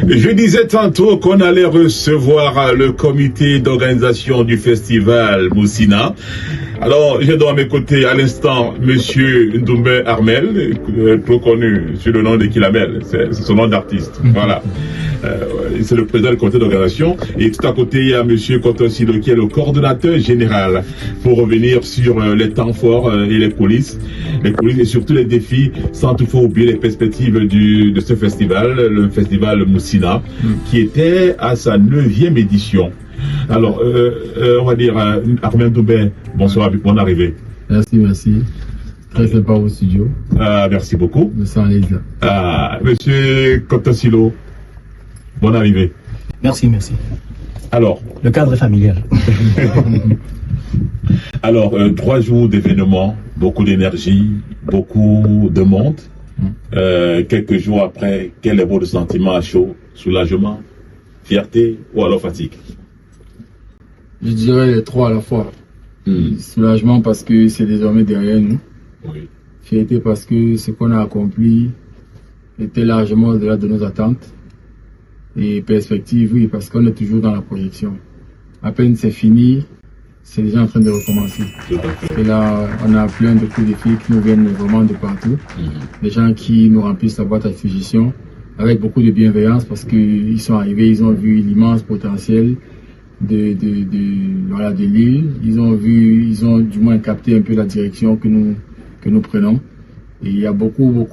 Je disais tantôt qu'on allait recevoir le comité d'organisation du festival Moussina. Alors, j'ai donc à mes côtés à l'instant Monsieur Ndoumbe Armel, trop connu sur le nom de Kilamel, c'est son nom d'artiste. Voilà. C'est le président du comité d'organisation. Et tout à côté, il y a Monsieur Kotosilo qui est le coordonnateur général pour revenir sur les temps forts et les coulisses et surtout les défis, sans toutefois oublier les perspectives de ce festival, le festival Moussina, qui était à sa 9e édition. Alors, on va dire, Armel Ndoumbe, bonsoir, bonne arrivée. Merci. Très sympa au studio. Merci beaucoup. Je me sens à l'aise là. Monsieur Kotosilo, bonne arrivée. Merci. Alors, le cadre est familial. Alors, 3 jours d'événements, beaucoup d'énergie, beaucoup de monde. Quelques jours après, quel est votre sentiment à chaud? Soulagement, fierté ou alors fatigue? Je dirais les 3 à la fois. Soulagement parce que c'est désormais derrière nous. Oui. Fierté parce que ce qu'on a accompli était largement au-delà de nos attentes. Et perspective, oui, parce qu'on est toujours dans la projection. À peine c'est fini, c'est déjà en train de recommencer. Et là, on a plein de coups de fil qui nous viennent vraiment de partout. Des gens qui nous remplissent la boîte à suggestions avec beaucoup de bienveillance parce qu'ils sont arrivés, ils ont vu l'immense potentiel de l'île. Ils ont du moins capté un peu la direction que nous prenons. Et il y a beaucoup.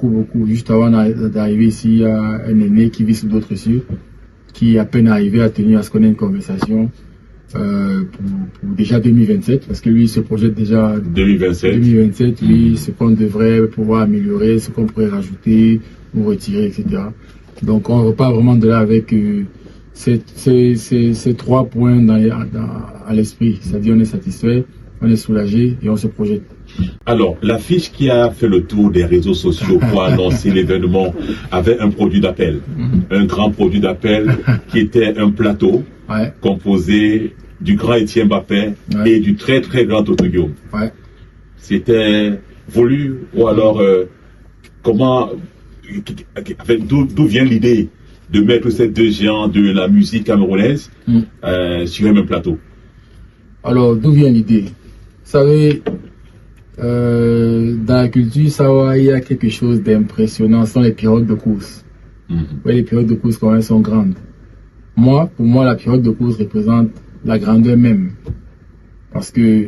Juste avant d'arriver ici, il y a un aîné qui vit sous d'autres cieux, qui à peine arrivé à tenir à ce qu'on ait une conversation pour déjà 2027, parce que lui il se projette déjà 2027, lui, ce qu'on devrait pouvoir améliorer, ce qu'on pourrait rajouter ou retirer, etc. Donc on repart vraiment de là avec ces 3 points à l'esprit, c'est-à-dire on est satisfait, on est soulagé et on se projette. Alors, l'affiche qui a fait le tour des réseaux sociaux pour annoncer l'événement avait un produit d'appel, un grand produit d'appel qui était un plateau composé du grand Étienne Mbappé et du très très grand Toto Guillaume. C'était voulu ou alors d'où vient l'idée de mettre ces 2 géants de la musique camerounaise sur un même plateau? Alors, d'où vient l'idée? Vous savez, dans la culture, il y a quelque chose d'impressionnant, ce sont les périodes de course. Les périodes de course quand elles sont grandes. Pour moi, la période de course représente la grandeur même. Parce que,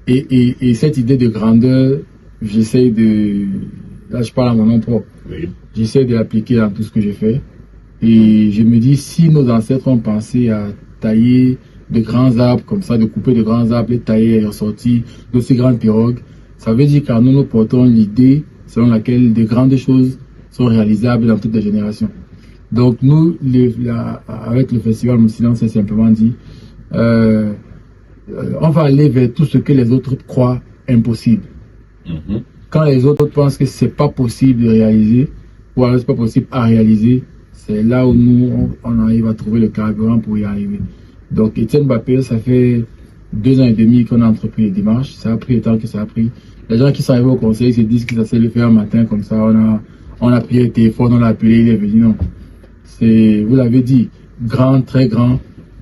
et cette idée de grandeur, j'essaie là je parle à mon nom propre, j'essaie de l'appliquer dans tout ce que je fais. Et je me dis, si nos ancêtres ont pensé à tailler de grands arbres comme ça, de couper de grands arbres, les tailler et ressortir d'aussi grandes pirogues, ça veut dire qu'en nous portons l'idée selon laquelle de grandes choses sont réalisables dans toutes les générations. Donc nous, avec le festival Moussina, on s'est simplement dit, on va aller vers tout ce que les autres croient impossible. Quand les autres pensent que c'est pas possible de réaliser, ou alors c'est pas possible à réaliser, c'est là où nous, on arrive à trouver le carburant pour y arriver. Donc Étienne Mbappé, ça fait 2 ans et demi qu'on a entrepris les démarches. Ça a pris le temps que ça a pris. Les gens qui sont arrivés au conseil se disent que ça s'est le faire un matin comme ça. On a pris le téléphone, on l'a appelé, il est venu. Non. Vous l'avez dit, grand, très grand.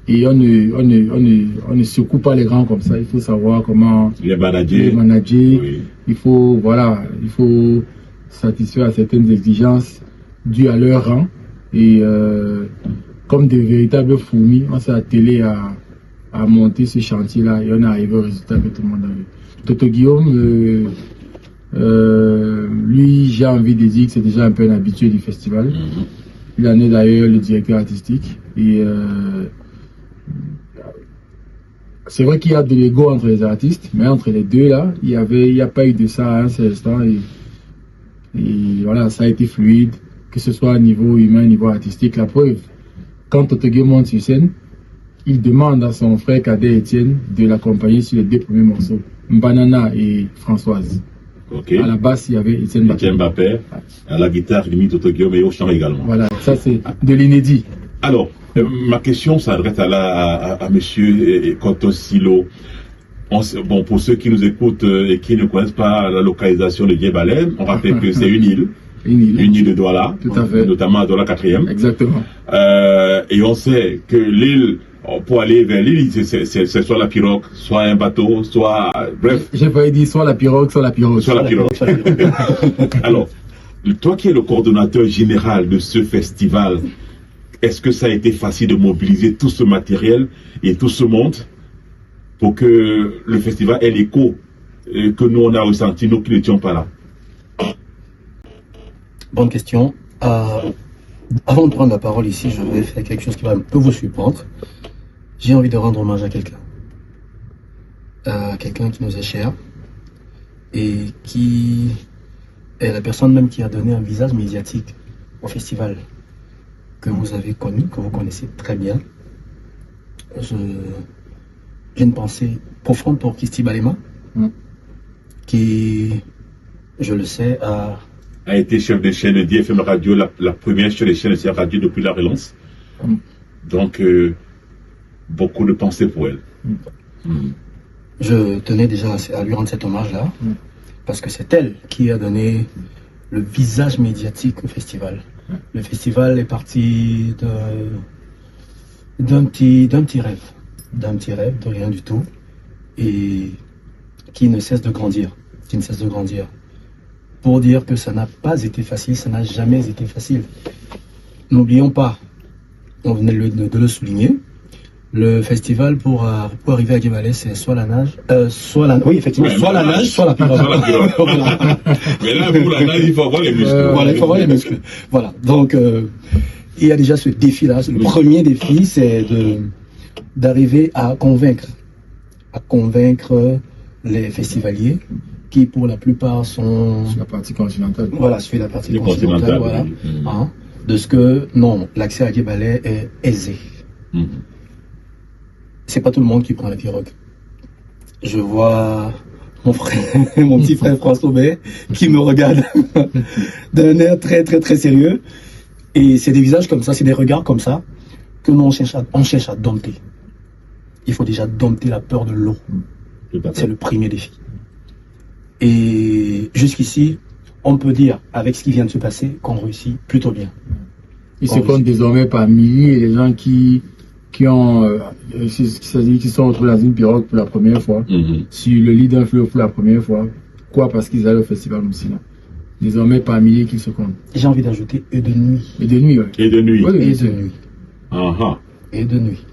Et on ne secoue pas les grands comme ça. Il faut savoir comment les manager. Oui. Il faut satisfaire à certaines exigences dues à leur rang. Et comme de véritables fourmis, on s'est attelé à monter ce chantier-là et on est arrivé au résultat que tout le monde a vu. Toto Guillaume, lui, j'ai envie de dire que c'est déjà un peu un habitué du festival. Il en est d'ailleurs le directeur artistique. Et c'est vrai qu'il y a de l'ego entre les artistes, mais entre les deux là, il n'y a pas eu de ça à un seul instant. Et voilà, ça a été fluide, que ce soit au niveau humain, au niveau artistique. La preuve, quand Toto Guillaume monte sur scène, il demande à son frère cadet Étienne de l'accompagner sur les 2 premiers morceaux, Banana et Françoise. À la basse, il y avait Étienne Mbappé, à la guitare, limite Toto Guillaume et au chant également. Voilà, ça c'est de l'inédit. Alors, ma question s'adresse à monsieur Kotosilo. Bon, pour ceux qui nous écoutent et qui ne connaissent pas la localisation de Diebalem, on rappelle que c'est une île une île de Douala, Tout à fait. notamment à Douala 4e. Exactement. Et on sait que l'île, pour aller vers l'île, c'est soit la pirogue, soit un bateau, soit... bref. J'ai failli dire soit la pirogue, soit la pirogue. Soit la pirogue. Alors, toi qui es le coordonnateur général de ce festival, est-ce que ça a été facile de mobiliser tout ce matériel et tout ce monde pour que le festival ait l'écho que nous on a ressenti, nous qui n'étions pas là? Bonne question. Avant de prendre la parole ici, je vais faire quelque chose qui va un peu vous surprendre. J'ai envie de rendre hommage à quelqu'un. Quelqu'un qui nous est cher et qui est la personne même qui a donné un visage médiatique au festival que vous avez connu, que vous connaissez très bien. J'ai une pensée profonde pour Christy Balema, qui, je le sais, a été chef de chaîne de DFM Radio, la première chef de chaîne de radio depuis la relance. Donc, beaucoup de pensées pour elle. Je tenais déjà à lui rendre cet hommage-là, parce que c'est elle qui a donné le visage médiatique au festival. Le festival est parti d'un petit rêve, de rien du tout, et qui ne cesse de grandir, pour dire que ça n'a pas été facile, ça n'a jamais été facile. N'oublions pas, on venait de le souligner, le festival pour arriver à Guébalès, c'est soit la nage, oui effectivement, ouais, soit la nage, soit la pirogue. Mais là, pour la nage, il faut avoir les muscles. Voilà, il faut avoir les muscles. Voilà, donc il y a déjà ce défi-là. Le premier défi, c'est d'arriver à convaincre les festivaliers qui, pour la plupart, sont Sur la partie continentale. Voilà, sur la partie continentale, voilà. Hein, de ce que, non, l'accès à Guébalais est aisé. C'est pas tout le monde qui prend la pirogue. Je vois mon frère, mon petit frère François Aubert, qui me regarde d'un air très, très, très sérieux. Et c'est des visages comme ça, c'est des regards comme ça, que nous, on cherche à dompter. Il faut déjà dompter la peur de l'eau. C'est le premier défi. Et jusqu'ici, on peut dire, avec ce qui vient de se passer, qu'on réussit plutôt bien. Il se compte désormais par milliers les gens qui sont retrouvés dans une pirogue pour la première fois, sur le lit d'un fleuve pour la première fois. Quoi? Parce qu'ils allaient au festival Moussina. Désormais par milliers qu'ils se comptent. J'ai envie d'ajouter et de nuit. Et de nuit, oui. Et de nuit. Oui, Et de nuit. Ah, Et de nuit.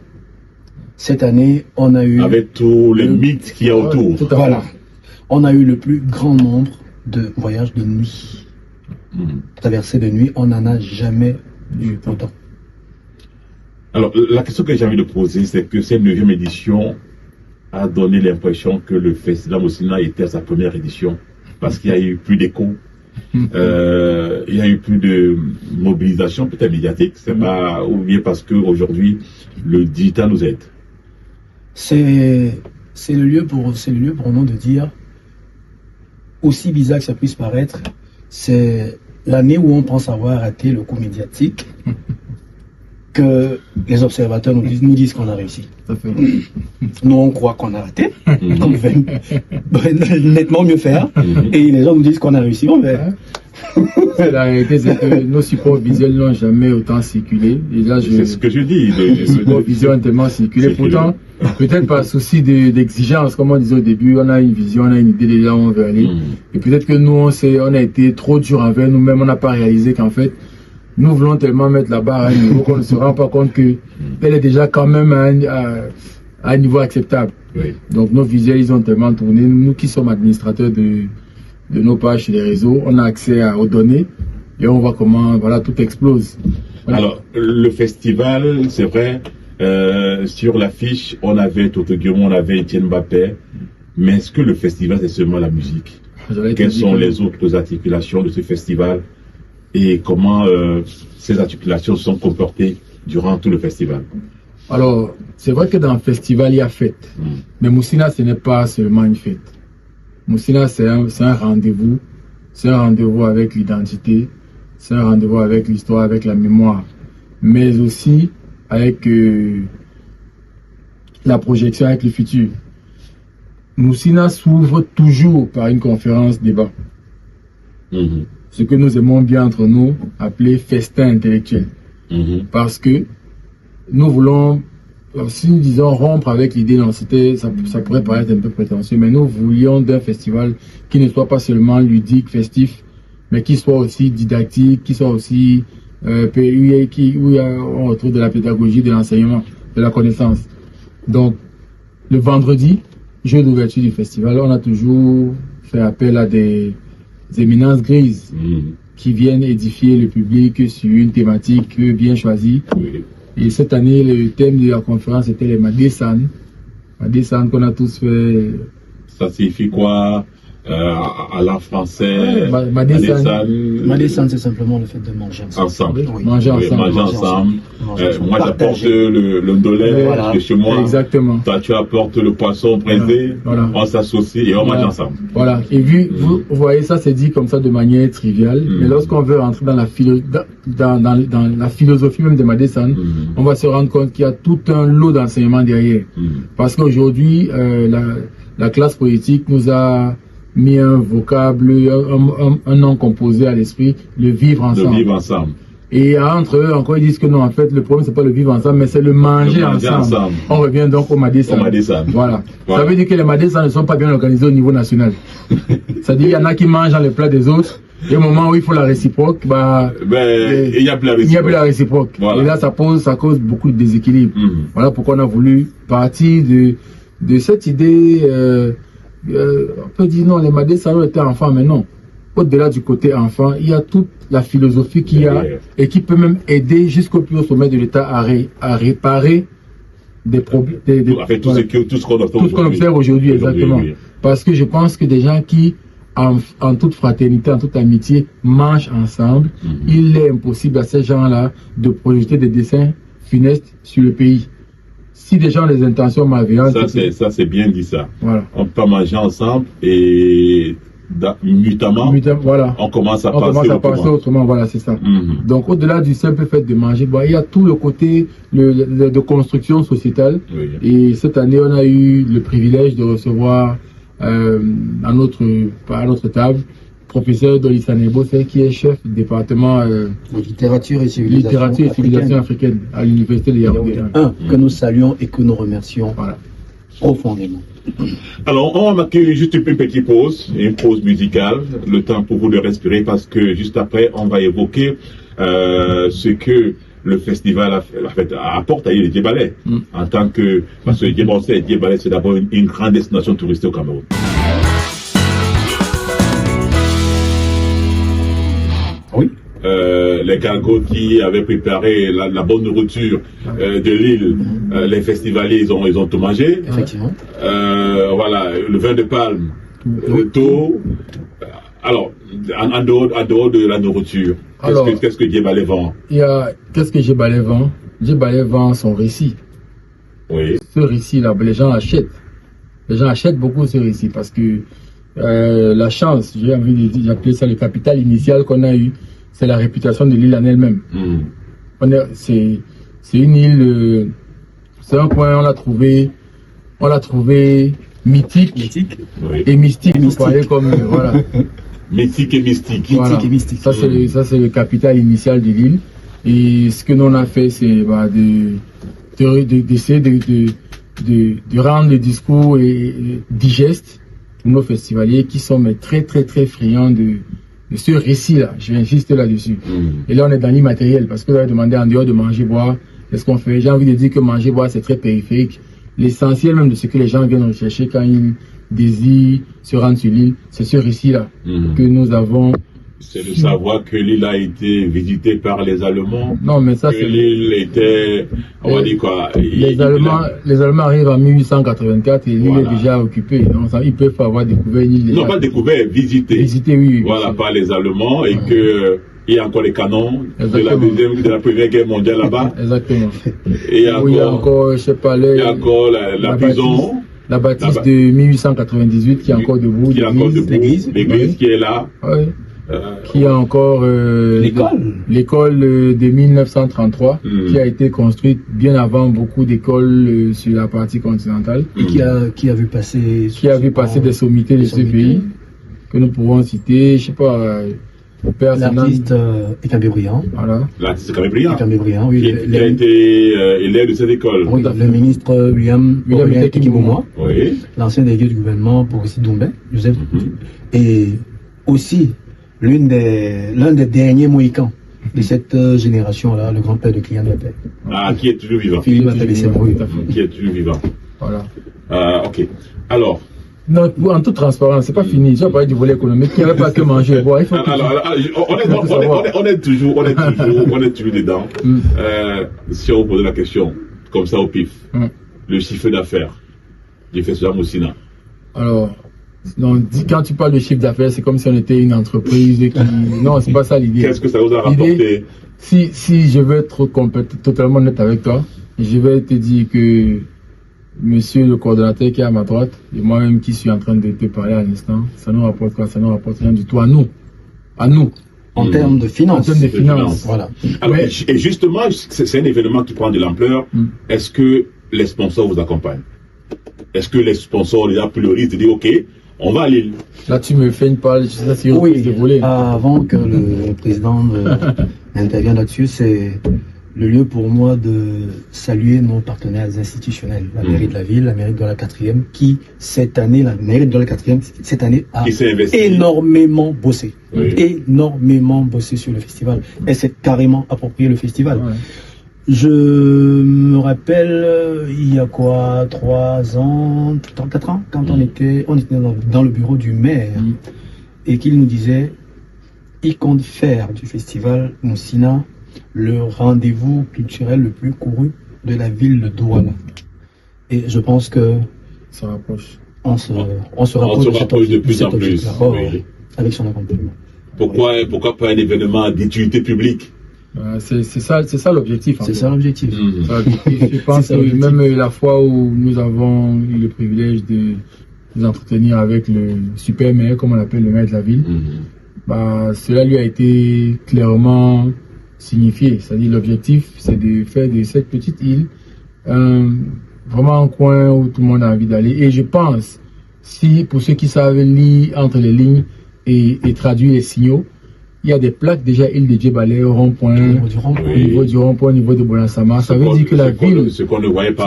Cette année, on a eu... avec tous les mythes qu'il y a autour. Voilà. On a eu le plus grand nombre de voyages de nuit. Traversées de nuit, on n'en a jamais eu autant. Alors, la question que j'ai envie de poser, c'est que cette 9e édition a donné l'impression que le Festival Moussina était à sa première édition, parce qu'il y a eu plus d'écho, il y a eu plus de mobilisation, peut-être médiatique, c'est pas, ou bien parce qu'aujourd'hui, le digital nous aide. C'est le lieu pour nous de dire, aussi bizarre que ça puisse paraître, c'est l'année où on pense avoir raté le coup médiatique que les observateurs nous disent qu'on a réussi. Nous, on croit qu'on a raté, qu'on pouvait nettement mieux faire, et les gens nous disent qu'on a réussi. La réalité, c'est que nos supports visuels n'ont jamais autant circulé. Et là, c'est ce que je dis. Les supports visuels ont tellement circulé. Pourtant, peut-être par souci d'exigence, comme on disait au début, on a une vision, on a une idée de là où on veut aller. Et peut-être que nous, on a été trop dur envers nous-mêmes, on n'a pas réalisé qu'en fait, nous voulons tellement mettre la barre à un niveau qu'on ne se rend pas compte qu'elle est déjà quand même à un niveau acceptable. Oui. Donc nos visuels, ils ont tellement tourné. Nous qui sommes administrateurs de nos pages et des réseaux, on a accès aux données et on voit comment tout explose. Voilà. Alors, le festival, c'est vrai, sur l'affiche, on avait Toto Guillaume, on avait Etienne Mbappé, mais est-ce que le festival, c'est seulement la musique? Quelles sont les autres articulations de ce festival et comment ces articulations sont comportées durant tout le festival? Alors, c'est vrai que dans le festival, il y a fête. Mais Moussina, ce n'est pas seulement une fête. Moussina, c'est un rendez-vous. C'est un rendez-vous avec l'identité. C'est un rendez-vous avec l'histoire, avec la mémoire. Mais aussi avec la projection, avec le futur. Moussina s'ouvre toujours par une conférence débat. ce que nous aimons bien entre nous appeler festin intellectuel. Parce que nous voulons, si nous disons rompre avec l'idée d'identité, ça pourrait paraître un peu prétentieux, mais nous voulions d'un festival qui ne soit pas seulement ludique, festif, mais qui soit aussi didactique, qui soit aussi où on retrouve de la pédagogie, de l'enseignement, de la connaissance. Donc, le vendredi, jour d'ouverture du festival, on a toujours fait appel à des éminences grises qui viennent édifier le public sur une thématique bien choisie. Et cette année, le thème de la conférence était les Madesan. Madesan qu'on a tous fait. Ça signifie quoi à la français? Madesan, c'est simplement le fait de manger ensemble. Manger ensemble. Moi, j'apporte le ndolé de chez moi. Exactement. Toi, tu apportes le poisson braisé. Voilà. On s'associe et on mange ensemble. Voilà. Et vous voyez, ça c'est dit comme ça de manière triviale. Mais lorsqu'on veut rentrer dans la philosophie même de Madesan, on va se rendre compte qu'il y a tout un lot d'enseignements derrière. Parce qu'aujourd'hui, la classe politique nous a mis un vocable, un nom composé à l'esprit, le vivre ensemble. Le vivre ensemble. Et entre eux, encore, ils disent que non, en fait, le problème, c'est pas le vivre ensemble, mais c'est le manger ensemble. On revient donc au Madesan. Voilà. Ça veut dire que les Madesan ne sont pas bien organisés au niveau national. C'est-à-dire qu'il y en a qui mangent dans les plats des autres. Et au moment où il faut la réciproque, il n'y a plus la réciproque. Voilà. Et là, ça cause beaucoup de déséquilibre. Voilà pourquoi on a voulu partir de cette idée, on peut dire non, les Madesan étaient enfants, mais non. Au-delà du côté enfant, il y a toute la philosophie qu'il y a et qui peut même aider jusqu'au plus haut sommet de l'État à réparer des problèmes. Tout ce qu'on observe aujourd'hui, exactement. Parce que je pense que des gens qui, en toute fraternité, en toute amitié, mangent ensemble, il est impossible à ces gens-là de projeter des dessins funestes sur le pays. Si des gens ont des intentions malveillantes... Ça, c'est bien dit ça. Voilà. On peut manger ensemble et... mutamment, voilà. on commence à passer autrement. Voilà, c'est ça. Donc, au-delà du simple fait de manger, il y a tout le côté de construction sociétale. Et cette année, on a eu le privilège de recevoir à notre table professeur Dolissane Bossé, qui est chef du département littérature et civilisation africaine à l'université de Yaoundé. Que nous saluons et que nous remercions profondément. Alors, on va marquer juste une petite pause, une pause musicale, le temps pour vous de respirer, parce que juste après, on va évoquer ce que le festival apporte à l'île Djébalé, en tant que, parce que Djébalé, c'est d'abord une grande destination touristique au Cameroun. Oui. Les cargos qui avaient préparé la bonne nourriture de l'île, les festivaliers, ils ont tout mangé. Effectivement. Voilà, le vin de palme, le taux. Alors, en dehors de la nourriture, qu'est-ce que Djébalé vend? Qu'est-ce que Djébalé vend? Djébalé vend son récit. Oui. Ce récit-là, les gens achètent. Les gens achètent beaucoup ce récit parce que la chance, j'ai envie de dire, j'appelle ça le capital initial qu'on a eu, c'est la réputation de l'île en elle-même. C'est une île, c'est un coin, on l'a trouvé mythique et mystique. Vous parlez comme voilà. Mythique et mystique. Voilà. Ça c'est le capital initial de l'île. Et ce que nous on a fait, c'est d'essayer de rendre le discours digeste pour nos festivaliers qui sont très friands de ce récit-là. Je vais insister là-dessus. Et là, on est dans l'immatériel parce que vous avez demandé en dehors de manger, boire, qu'est-ce qu'on fait? J'ai envie de dire que manger, boire, c'est très périphérique. L'essentiel même de ce que les gens viennent rechercher quand ils désirent se rendre sur l'île, c'est ce récit-là que nous avons. C'est de savoir que l'île a été visitée par les Allemands. Non, mais ça, que l'île était, on va dire quoi. Les Allemands arrivent en 1884 et l'île est déjà occupée. Donc, ils peuvent avoir découvert une île. Non, pas découvert, visité. Visité, oui. Voilà, par les Allemands et que il y a encore les canons de la Première Guerre mondiale là-bas. Exactement. Et il y a encore, je sais pas, il y a encore la prison. La bâtisse de 1898 qui est encore debout. L'église qui est là. Oui. Qui a encore l'école de 1933 qui a été construite bien avant beaucoup d'écoles sur la partie continentale et qui a vu passer des sommités de ce pays que nous pouvons citer, je sais pas, Le père l'artiste Ekabé Briand. Voilà. L'artiste Ekabé Briand. Ekabé Briand, oui. Qui a été élève de cette école. Oui, le ministre William Tekimouma, oui. L'ancien délégué du gouvernement pour Boris Doumbé, Joseph. Et aussi, l'un des derniers Mohicans de cette génération-là, le grand-père de Kylian Mbappé. Ah, qui est toujours vivant. Philippe Mbappé, oui. Qui est toujours vivant. Voilà. Ok. Alors. Non, en toute transparence, c'est pas fini. Je vais parler du volet économique. Il n'y avait pas que manger et boire. Il faut on est toujours dedans. Si on vous pose la question, comme ça au pif, le chiffre d'affaires du Festival Moussina. Alors, non, quand tu parles de chiffre d'affaires, c'est comme si on était une entreprise qui... Non, c'est pas ça l'idée. Qu'est-ce que ça vous a rapporté? Si je veux être totalement honnête avec toi, je vais te dire que monsieur le coordonnateur qui est à ma droite et moi-même qui suis en train de te parler à l'instant, ça nous rapporte quoi? Ça nous rapporte rien du tout à nous. En termes de finances. En termes de finances. Voilà. Alors, et justement, c'est un événement qui prend de l'ampleur. Est-ce que les sponsors vous accompagnent? Est-ce que les sponsors les a priorisent de dire ok, on va aller? Là, tu me fais une parole, je sais pas si oui, avant que le président n'intervienne là-dessus, c'est le lieu pour moi de saluer nos partenaires institutionnels, la mairie de la ville, la mairie de la 4e, qui cette année, la mairie de la 4e, cette année a énormément bossé. Oui. Énormément bossé sur le festival. Elle s'est carrément approprié le festival. Ouais. Je me rappelle, il y a quoi, 3 ans, 4 ans, quand on était dans le bureau du maire, et qu'il nous disait, il compte faire du festival Moussina le rendez-vous culturel le plus couru de la ville de Douala. Et je pense que ça rapproche. On se rapproche de plus en plus. Oui. Avec son accompagnement. Pourquoi pas un événement d'utilité publique? C'est ça l'objectif. C'est ça l'objectif. Je pense que même la fois où nous avons eu le privilège de nous entretenir avec le super maire, comme on l'appelle, le maire de la ville, cela lui a été clairement signifié. C'est-à-dire l'objectif, c'est de faire de cette petite île vraiment un coin où tout le monde a envie d'aller. Et je pense, pour ceux qui savent lire entre les lignes et traduire les signaux, il y a des plaques déjà île de Djebale au rond-point, au niveau du rond-point, au niveau de Bolansama. Ça veut dire que la ville, ce qu'on ne voyait pas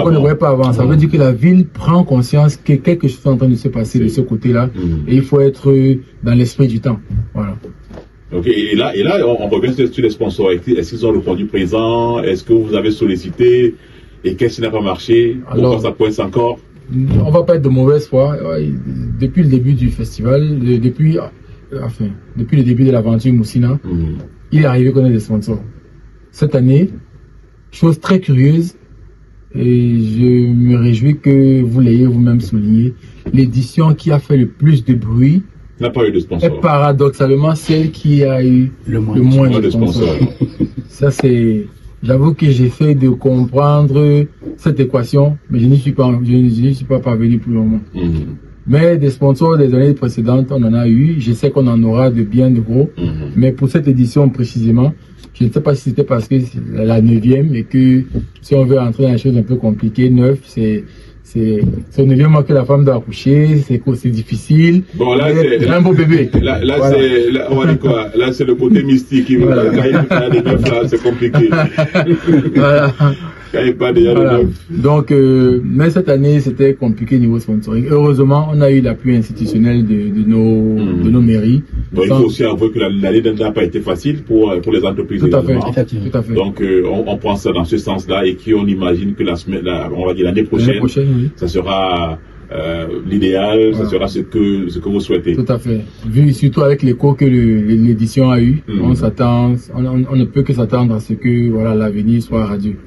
avant, ça veut dire que la ville prend conscience que quelque chose est en train de se passer de ce côté-là, et il faut être dans l'esprit du temps. Voilà. Ok, et là, on revient sur les sponsors. Est-ce qu'ils ont répondu présent? Est-ce que vous avez sollicité? Et qu'est-ce qui n'a pas marché? Pourquoi ça pointe encore? On va pas être de mauvaise foi. Depuis le début du festival, depuis le début de l'aventure Moussina, il est arrivé qu'on ait des sponsors. Cette année, chose très curieuse, et je me réjouis que vous l'ayez vous-même souligné, l'édition qui a fait le plus de bruit n'a pas eu de sponsor. Est paradoxalement celle qui a eu le moins de sponsors. Ça, c'est... J'avoue que j'essaie de comprendre cette équation, mais je n'y suis pas parvenu pour le moment. Mais des sponsors des années précédentes, on en a eu. Je sais qu'on en aura de bien de gros. Mais pour cette édition précisément, je ne sais pas si c'était parce que c'est la 9e et que si on veut entrer dans des choses un peu compliquées, 9, c'est au 9e mois que la femme doit accoucher, c'est difficile. Bon, là, c'est un beau bébé. Là, voilà. On va dire quoi? Là, c'est le côté mystique. Voilà. Quand il y a des 9 là, c'est compliqué. Voilà. Quand il n'y a pas déjà de 9. Donc, mais cette année, c'était compliqué niveau sponsoring. Heureusement, on a eu l'appui institutionnel de nos mairies. Bon, il faut aussi avouer que l'année n'a pas été facile pour les entreprises. Tout à fait. Donc, on prend ça dans ce sens-là et qu'on imagine que on va dire l'année prochaine, oui. Ça sera l'idéal, ça sera ce que vous souhaitez. Tout à fait. Vu surtout avec l'écho que l'édition a eu, on ne peut que s'attendre à ce que l'avenir soit radieux.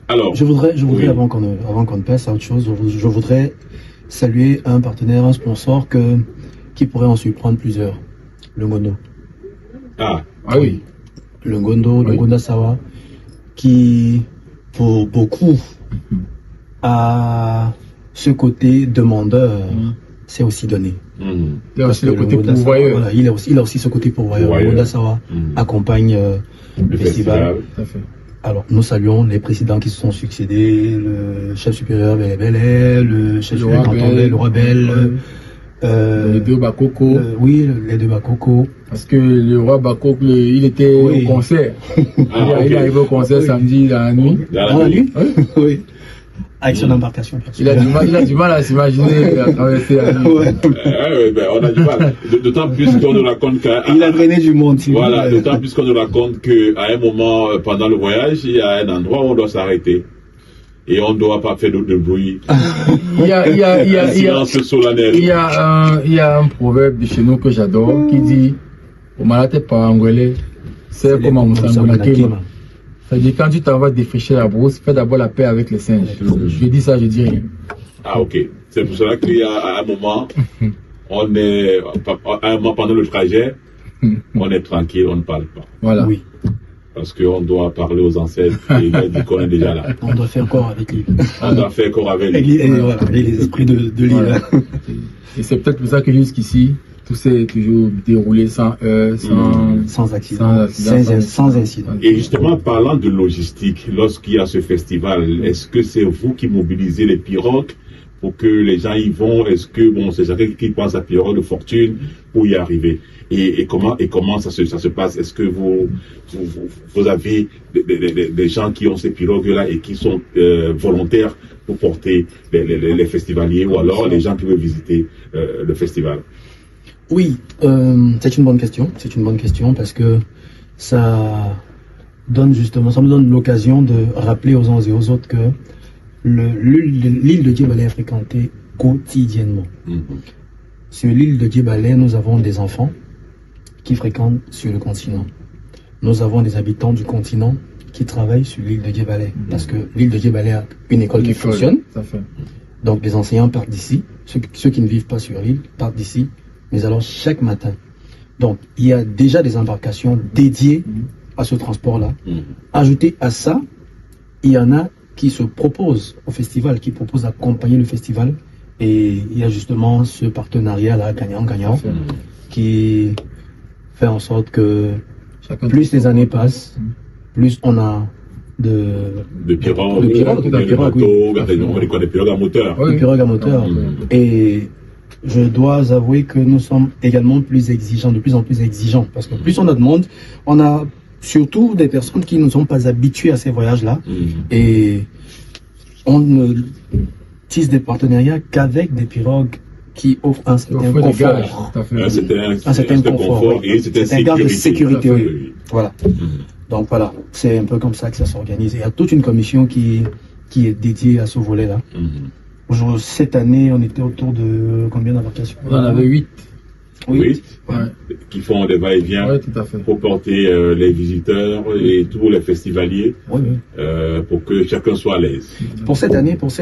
Alors, je voudrais oui. avant qu'on passe à autre chose, je voudrais saluer un partenaire, un sponsor qui pourrait en surprendre plusieurs. Le Ngondo. Ah oui. Le Ngondo, le Gonda Sawa, qui pour beaucoup a ce côté demandeur, c'est aussi donné. Il a aussi le côté pourvoyeur. Voilà, il a aussi ce côté pourvoyeur. Le Gonda Sawa accompagne le festival. Tout à fait. Alors, nous saluons les présidents qui se sont succédés, le chef supérieur Belébélé, le chef supérieur cantonais, le Rebelle, Les deux Bakoko. Oui, les deux Bakoko. Parce que le roi Bakoko, il était au concert. Il est arrivé au concert samedi dans la nuit. Dans la nuit? Oui. Avec son embarcation. Il a du mal à s'imaginer à traverser la nuit. On a du mal. D'autant plus qu'on nous raconte il a drainé du monde. Voilà, d'autant plus qu'on nous raconte qu'à un moment, pendant le voyage, il y a un endroit où on doit s'arrêter. Et on ne doit pas faire de bruit. Il y a silence solennel. Il y a un proverbe de chez nous que j'adore qui dit au malade par angolais, c'est comme un moussangoulakema. C'est-à-dire quand tu t'en vas défricher la brousse, fais d'abord la paix avec les singes. Je dis ça, je dis rien. Ah ok. C'est pour cela qu'il y a un moment, pendant le trajet, on est tranquille, on ne parle pas. Voilà. Oui. Parce qu'on doit parler aux ancêtres et il a dit qu'on est déjà là. On doit faire corps avec lui. On doit faire corps avec lui. Et voilà, et les esprits de l'île. Voilà. Et c'est peut-être pour ça que jusqu'ici, tout s'est toujours déroulé sans accident, sans incident. Et justement, parlant de logistique, lorsqu'il y a ce festival, est-ce que c'est vous qui mobilisez les pirogues pour que les gens y vont? Est-ce que c'est chacun qui prend sa pirogue de fortune pour y arriver? Et comment ça se passe? Est-ce que vous avez des gens qui ont ces pirogues-là et qui sont volontaires pour porter les festivaliers, ou alors les gens qui veulent visiter le festival? Oui, c'est une bonne question. C'est une bonne question parce que ça me donne l'occasion de rappeler aux uns et aux autres que l'île de Djebel est fréquentée quotidiennement. Sur l'île de Djebel, nous avons des enfants qui fréquentent sur le continent. Nous avons des habitants du continent qui travaillent sur l'île de Djebel, parce que l'île de Djebel a une école qui fonctionne. Donc les enseignants partent d'ici, ceux qui ne vivent pas sur l'île partent d'ici, mais alors chaque matin. Donc il y a déjà des embarcations dédiées à ce transport-là. Ajouté à ça, il y en a qui se proposent au festival, qui proposent d'accompagner le festival. Et il y a justement ce partenariat-là, gagnant-gagnant, qui fait en sorte que plus les années passent, plus on a de pirogues, des pirogues à moteur. Des pirogues à moteur. Et je dois avouer que nous sommes également plus exigeants, de plus en plus exigeants, parce que plus on a de monde, on a surtout des personnes qui ne sont pas habituées à ces voyages-là, et on ne tisse des partenariats qu'avec des pirogues qui offrent un certain confort. Un certain confort et un garde de sécurité. Oui. Voilà. Donc voilà, c'est un peu comme ça que ça s'organise. Il y a toute une commission qui est dédiée à ce volet-là. Cette année, on était autour de combien d'embarcations? On en avait 8. Oui. Qui font des va-et-vient pour porter les visiteurs et tous les festivaliers pour que chacun soit à l'aise. Pour cette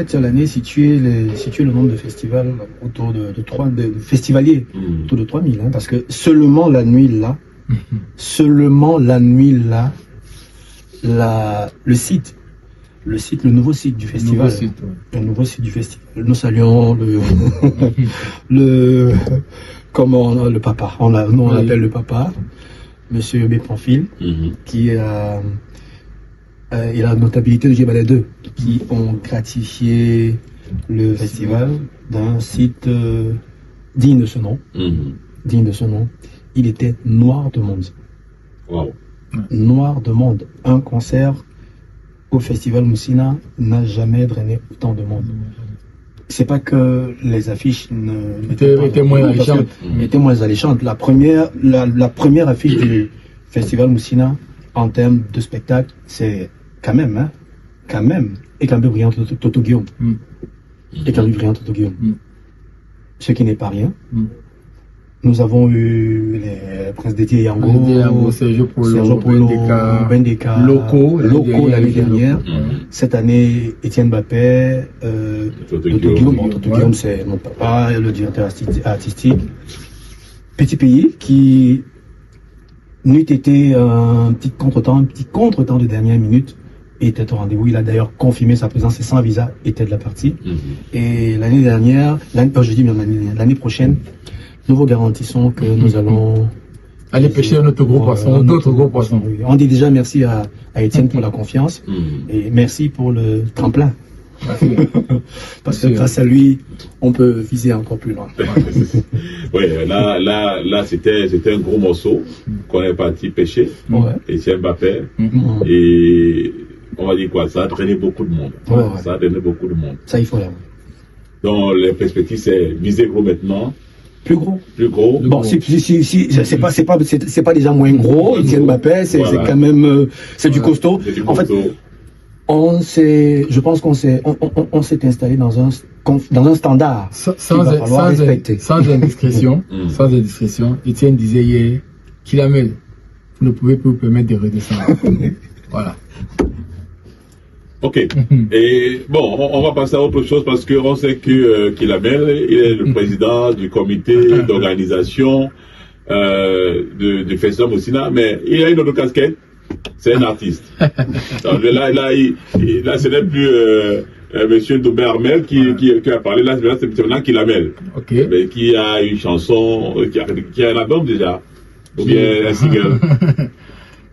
seule année, si tu es le nombre de festivals autour de festivaliers, autour de 3000, parce que seulement la nuit là, le nouveau site du festival. Le nouveau site du festival. Nous saluons le papa. On l'appelle le papa, Monsieur Bépanfil, qui il a la notabilité de Djebel 2, qui ont gratifié le festival d'un site digne de ce nom. Digne de ce nom. Il était noir de monde. Wow. Noir de monde. Un concert au festival Moussina n'a jamais drainé autant de monde. C'est pas que les affiches étaient moins alléchantes. La première affiche du festival Moussina en termes de spectacle, c'est quand même, Éclambé Brillant Toto Guillaume. Éclambé Brillant Toto Guillaume. Ce qui n'est pas rien. Nous avons eu les Princes Dédié Yango, Sergio Polo, Bendeka, Loco l'année dernière. Cette année, Étienne Mbappé, Toto Guillaume, c'est mon papa, le directeur artistique. Petit pays qui n'eût été un petit contretemps de dernière minute, était au rendez-vous. Il a d'ailleurs confirmé sa présence et sans visa était de la partie. Et l'année prochaine, nous vous garantissons que nous allons aller pêcher notre gros poisson, d'autres gros poissons. On dit déjà merci à Étienne pour la confiance et merci pour le tremplin. Parce que grâce à lui, on peut viser encore plus loin. Oui, là c'était un gros morceau qu'on est parti pêcher. Et c'est Mbappé. Et on va dire quoi, ça a drainé beaucoup de monde. Ça a drainé beaucoup de monde. Ça, il faut l'avouer. Donc les perspectives, c'est viser gros maintenant. Plus gros. Plus gros. Bon, c'est pas déjà moins gros. Etienne Mbappé, c'est quand même, c'est du costaud. En fait, je pense qu'on s'est installé dans un standard. Sans indiscrétion, Etienne disait hier qu'il a même, vous ne pouvez plus vous permettre de redescendre. Voilà. Ok. Et bon, on va passer à autre chose parce qu'on sait que Kilamel, il est le président du comité d'organisation du Festival Moussina, mais il a une autre casquette, c'est un artiste. Donc, là, ce n'est plus Monsieur Ndombé Armel qui a parlé, là c'est maintenant Kilamel, mais qui a une chanson, qui a un album déjà, ou bien un single.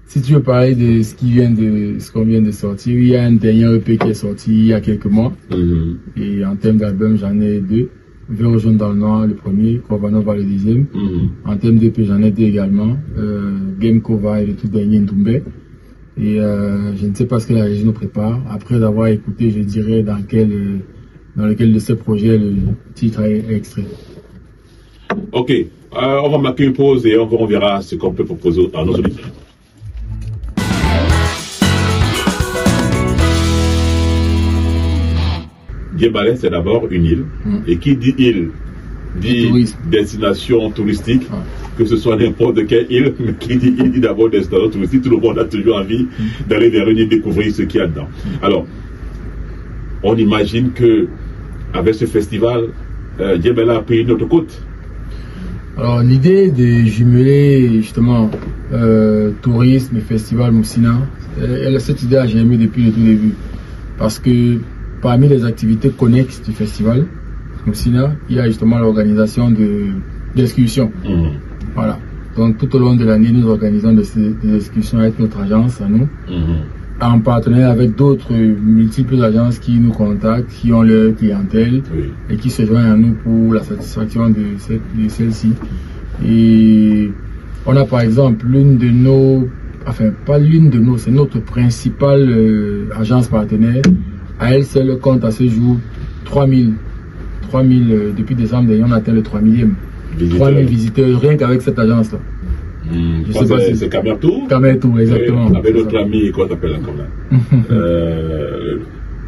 Si tu veux parler de ce qu'on vient de sortir, il y a un dernier EP qui est sorti il y a quelques mois. Et en termes d'album, j'en ai 2. Vert jaune dans le noir, le premier, Kovanova le deuxième. En termes d'EP, j'en ai 2 également. Game Kova et le tout dernier Ndombé. Et je ne sais pas ce que la régie nous prépare. Après avoir écouté, je dirais dans lequel de ces projets le titre est extrait. Ok, on va marquer une pause et on verra ce qu'on peut proposer à nos auditeurs. Djembala, c'est d'abord une île. Et qui dit île dit destination touristique, que ce soit n'importe quelle île, mais qui dit île dit d'abord destination touristique. Tout le monde a toujours envie d'aller vers une île, découvrir ce qu'il y a dedans. Alors, on imagine que avec ce festival, Djembala a pris une autre côte. Alors, l'idée de jumeler justement tourisme et festival Moussina, cette idée a germé depuis le tout début. Parce que parmi les activités connexes du festival Moussina, il y a justement l'organisation d'excursions. Voilà. Donc tout au long de l'année, nous organisons des excursions avec notre agence à nous, en partenariat avec d'autres multiples agences qui nous contactent, qui ont leur clientèle et qui se joignent à nous pour la satisfaction de celle-ci. Et on a par exemple c'est notre principale agence partenaire. À elle seule compte à ce jour 3000 depuis décembre dernier, on atteint le 3000e. 3000 visiteurs rien qu'avec cette agence-là. Je sais pas si c'est Camertour. Camertour, exactement. Avec notre ami, comment t'appelles encore là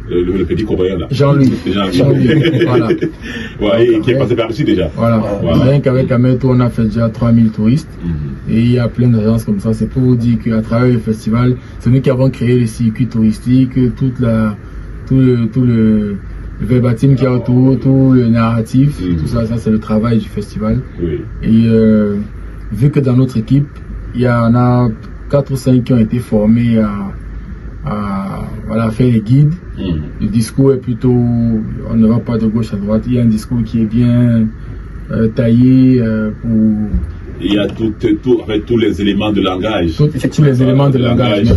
le petit copain là. Jean-Louis. Voilà. Ouais, qui est passé par ici déjà. Voilà. Rien qu'avec Camertour, on a fait déjà 3000 touristes. Et il y a plein d'agences comme ça. C'est pour vous dire qu'à travers le festival, c'est nous qui avons créé le circuit touristique, tout le verbatim qu'il y a autour, tout le narratif, tout ça c'est le travail du festival. Et vu que dans notre équipe, il y en a 4 ou 5 qui ont été formés à faire les guides. Le discours est plutôt, on ne va pas de gauche à droite, il y a un discours qui est bien taillé pour... Il y a tous les éléments de langage. Tous les éléments de langage.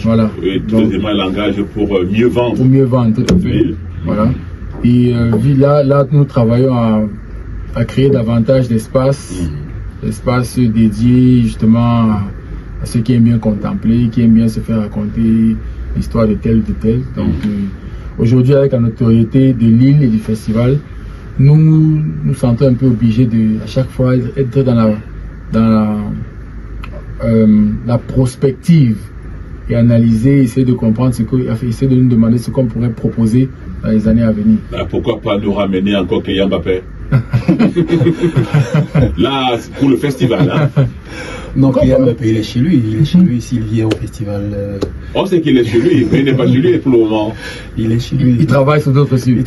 Voilà. Tous les éléments de langage pour mieux vendre. Pour mieux vendre, tout à fait. Voilà. Et là, nous travaillons à créer davantage d'espace dédiés justement à ceux qui aiment bien contempler, qui aiment bien se faire raconter l'histoire de tel ou de tel. Donc aujourd'hui, avec la notoriété de l'île et du festival, nous sentons un peu obligés de, à chaque fois, être dans la prospective et analyser, essayer de comprendre essayer de nous demander ce qu'on pourrait proposer dans les années à venir. Pourquoi pas nous ramener encore Kylian Mbappé? Là, pour le festival. Hein. Non, Kylian Mbappé, il est chez lui. S'il vient au festival. On sait qu'il est chez lui, mais il n'est pas chez lui pour le moment. Il est chez lui. Il travaille sur d'autres sujets.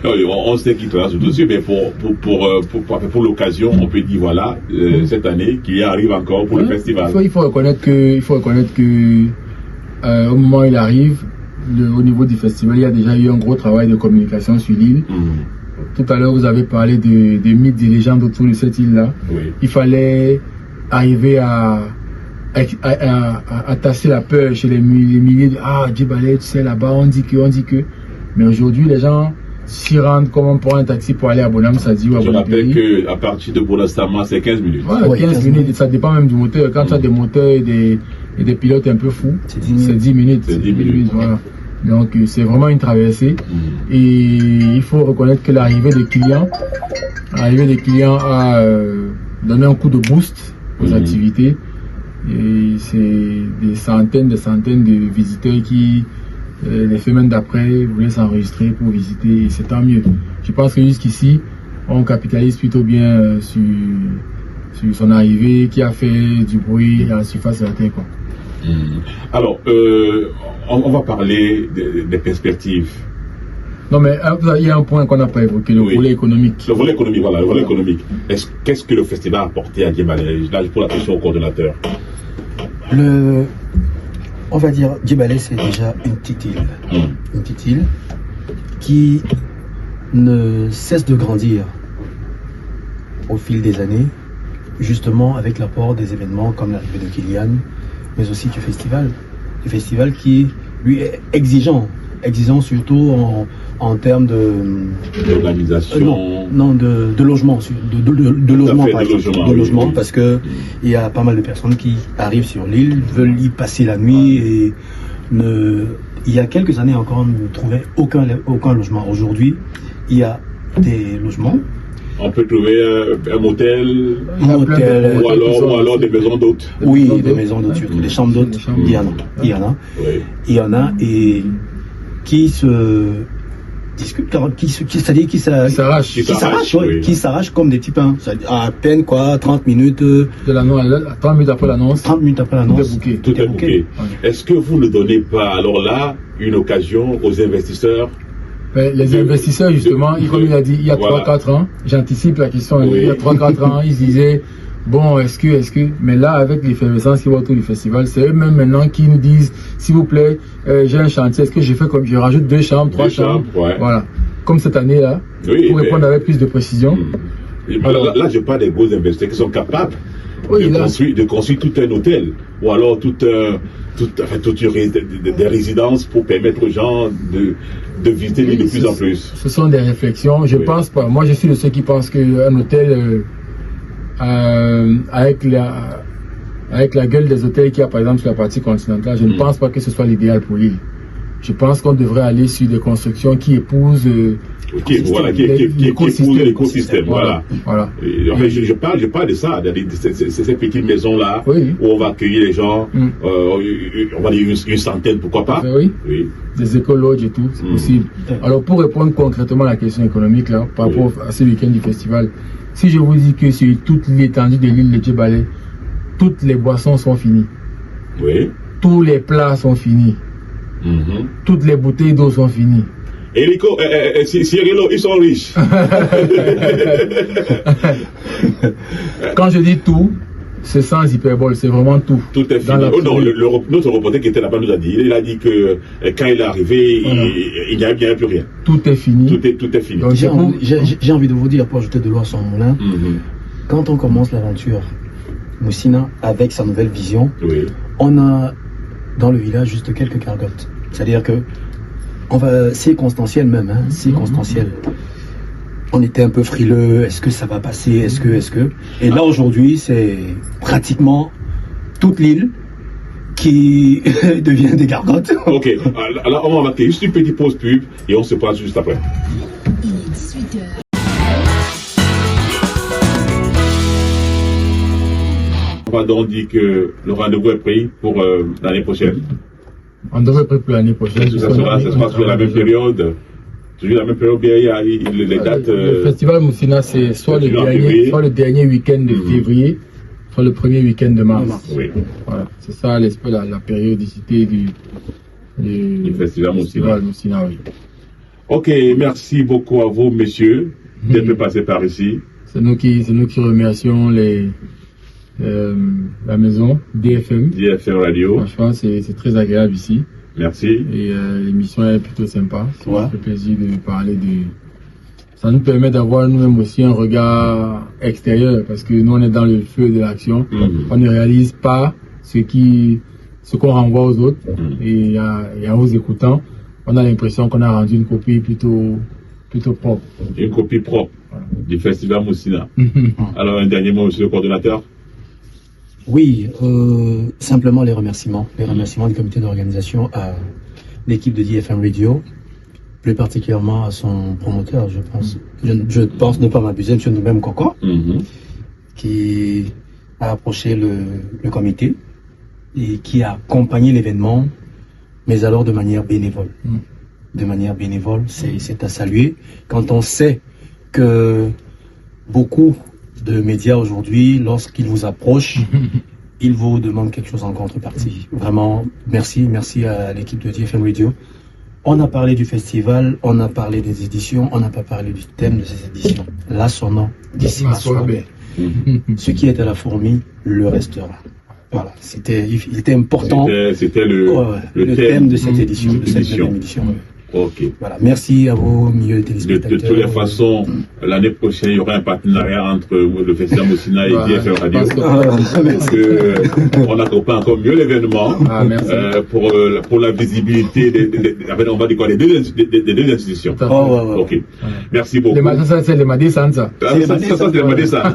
On sait qu'il travaille sur d'autres sujets, mais pour l'occasion, on peut dire voilà, cette année, qu'il arrive encore pour le festival. Il faut reconnaître que au moment où il arrive, au niveau du festival, il y a déjà eu un gros travail de communication sur l'île. Tout à l'heure, vous avez parlé des mythes et légendes autour de cette île-là. Il fallait arriver à à tasser la peur chez les milliers de Djebale, tu sais, là-bas, on dit que. Mais aujourd'hui, les gens s'y rendent comme on prend un taxi pour aller à Bonham, ça dit. Je rappelle qu'à partir de Bonastama, c'est 15 minutes. Ouais, 15 minutes, ça dépend même du moteur. Quand tu as des moteurs et des pilotes un peu fous, c'est 10 minutes. C'est 10 minutes. Voilà. Donc, c'est vraiment une traversée. Et il faut reconnaître que l'arrivée des clients a donné un coup de boost aux activités. Et c'est des centaines de visiteurs qui, les semaines d'après, voulaient s'enregistrer pour visiter. Et c'est tant mieux. Je pense que jusqu'ici, on capitalise plutôt bien sur son arrivée qui a fait du bruit à la surface de la Terre, quoi. Alors, on va parler des perspectives. Non, mais il y a un point qu'on n'a pas évoqué, le volet économique. Le volet économique, voilà, le volet économique. Qu'est-ce que le festival a apporté à Djebale? Là, je pose la question au coordonnateur. On va dire, Djebale, c'est déjà une petite île. Une petite île qui ne cesse de grandir au fil des années, justement avec l'apport des événements comme l'arrivée de Kylian, mais aussi du festival. Le festival qui, lui, est exigeant surtout en termes d'organisation. De logement, de logement, par exemple. De logement, parce que il y a pas mal de personnes qui arrivent sur l'île, veulent y passer la nuit et il y a quelques années encore, on ne trouvait aucun logement. Aujourd'hui, il y a des logements. On peut trouver un motel, ou alors des maisons d'hôtes. Oui, des maisons d'hôtes, surtout des chambres d'hôtes. Il y en a et qui se discutent, c'est-à-dire qui s'arrachent comme des petits pains. À peine 30 minutes. 30 minutes après l'annonce. 30 minutes après l'annonce. Tout est bouqué. Est-ce que vous ne donnez pas alors là une occasion aux investisseurs? Les investisseurs, justement, comme il a dit, il y a 3-4 ans, j'anticipe la question, il y a 3-4 ans, ils se disaient, bon, est-ce que, mais là, avec l'effervescence qui va autour du festival, c'est eux-mêmes maintenant qui nous disent, s'il vous plaît, j'ai un chantier, est-ce que je rajoute 2 chambres, 3 chambres, voilà. Comme cette année-là, pour répondre avec plus de précision. Alors, là, je parle des gros investisseurs qui sont capables de construire tout un hôtel, ou alors des résidences pour permettre aux gens de visiter l'île de plus en plus. Ce sont des réflexions. Je pense pas. Moi, je suis de ceux qui pensent qu'un hôtel avec la gueule des hôtels qu'il y a par exemple sur la partie continentale, je ne pense pas que ce soit l'idéal pour l'île. Je pense qu'on devrait aller sur des constructions qui épousent l'écosystème. Voilà. Je parle de ça, ces petites maisons-là où on va accueillir les gens, on va dire une centaine, pourquoi pas. Oui. Des écologes et tout, c'est possible. Alors pour répondre concrètement à la question économique, là, par rapport à ce week-end du festival, si je vous dis que sur toute l'étendue de l'île de Djebale, toutes les boissons sont finies. Tous les plats sont finis. Toutes les bouteilles d'eau sont finies. Et Cyrilo, ils sont riches. Quand je dis tout, c'est sans hyperbole, c'est vraiment tout. Tout est fini. Notre reporter qui était là-bas nous a dit, il a dit que quand il est arrivé, il n'y avait plus rien. Tout est fini. Tout est fini. J'ai envie de vous dire, pour ajouter de l'eau à son moulin, quand on commence l'aventure, Moussina, avec sa nouvelle vision, on a dans le village juste quelques gargotes. C'est-à-dire que circonstanciel même, circonstanciel. On était un peu frileux, est-ce que ça va passer, est-ce que... Et là aujourd'hui, c'est pratiquement toute l'île qui devient des gargotes. Ok, alors on va marquer juste une petite pause pub et on se passe juste après. On va donc dire que le rendez-vous est pris pour l'année prochaine. On devrait être prêt pour l'année prochaine. Ça se passe sur la même période. Toujours la même période, il y a les dates. Le festival Moussina, c'est soit le dernier week-end de février, soit le premier week-end de mars. Voilà, c'est ça la périodicité du festival Moussina. Ok, merci beaucoup à vous, messieurs, d'être passés par ici. C'est nous qui remercions la maison DFM Radio. Franchement, c'est très agréable ici. Merci. Et l'émission est plutôt sympa. Ça fait plaisir de parler ça nous permet d'avoir nous-mêmes aussi un regard extérieur, parce que nous on est dans le feu de l'action. On ne réalise pas ce qu'on renvoie aux autres et aux écoutants, on a l'impression qu'on a rendu une copie plutôt propre. Une copie propre du Festival Moussina. Alors, un dernier mot, monsieur le coordonnateur. Oui, simplement les remerciements du comité d'organisation à l'équipe de DFM Radio, plus particulièrement à son promoteur, je pense. Je pense ne pas m'abuser, M. Ndoumbe Mkoko, qui a approché le comité et qui a accompagné l'événement, mais alors de manière bénévole. De manière bénévole, c'est à saluer. Quand on sait que beaucoup de médias aujourd'hui, lorsqu'ils vous approchent, ils vous demandent quelque chose en contrepartie. Vraiment, merci à l'équipe de DFM Radio. On a parlé du festival, on a parlé des éditions, on n'a pas parlé du thème de ces éditions. Là, son nom, d'ici à Sorbet. Ce qui est à la fourmi, le restera. Voilà, il était important. C'était le thème de cette édition, de cette édition. Ok. Voilà, merci à vos milieux téléspectateurs. De toutes les façons, l'année prochaine, il y aura un partenariat entre le Festival Moussina et DFM Radio. On accompagne encore mieux l'événement pour la visibilité on va dire quoi, des deux institutions. Ok. Merci beaucoup. C'est le Madi Sansa. C'est le Madi Sansa.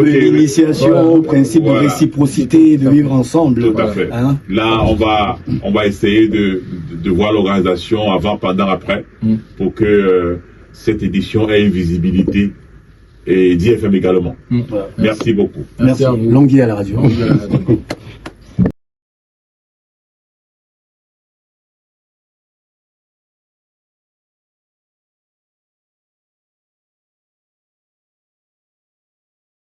L'initiation au principe de réciprocité, de vivre ensemble. Tout à fait. Là, on va essayer de voir l'organisation avant, pendant, après, pour que cette édition ait une visibilité et DFM également. Merci beaucoup. Merci. Longue vie à la radio.